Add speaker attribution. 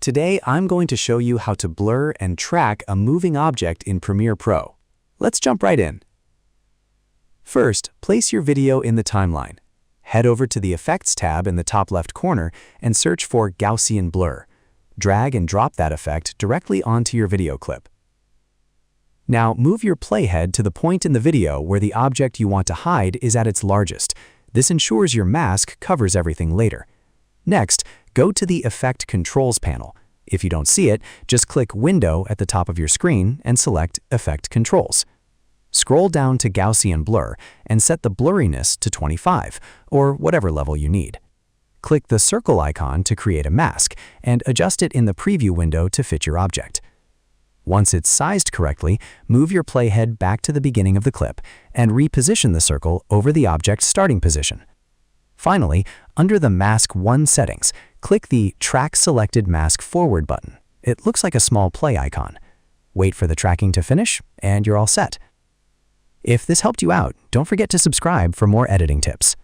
Speaker 1: Today, I'm going to show you how to blur and track a moving object in Premiere Pro. Let's jump right in. First, place your video in the timeline. Head over to the Effects tab in the top left corner and search for Gaussian Blur. Drag and drop that effect directly onto your video clip. Now, move your playhead to the point in the video where the object you want to hide is at its largest. This ensures your mask covers everything later. Next, go to the Effect Controls panel. If you don't see it, just click Window at the top of your screen and select Effect Controls. Scroll down to Gaussian Blur and set the blurriness to 25, or whatever level you need. Click the circle icon to create a mask and adjust it in the preview window to fit your object. Once it's sized correctly, move your playhead back to the beginning of the clip and reposition the circle over the object's starting position. Finally, under the Mask 1 settings, click the Track Selected Mask Forward button. It looks like a small play icon. Wait for the tracking to finish, and you're all set. If this helped you out, don't forget to subscribe for more editing tips.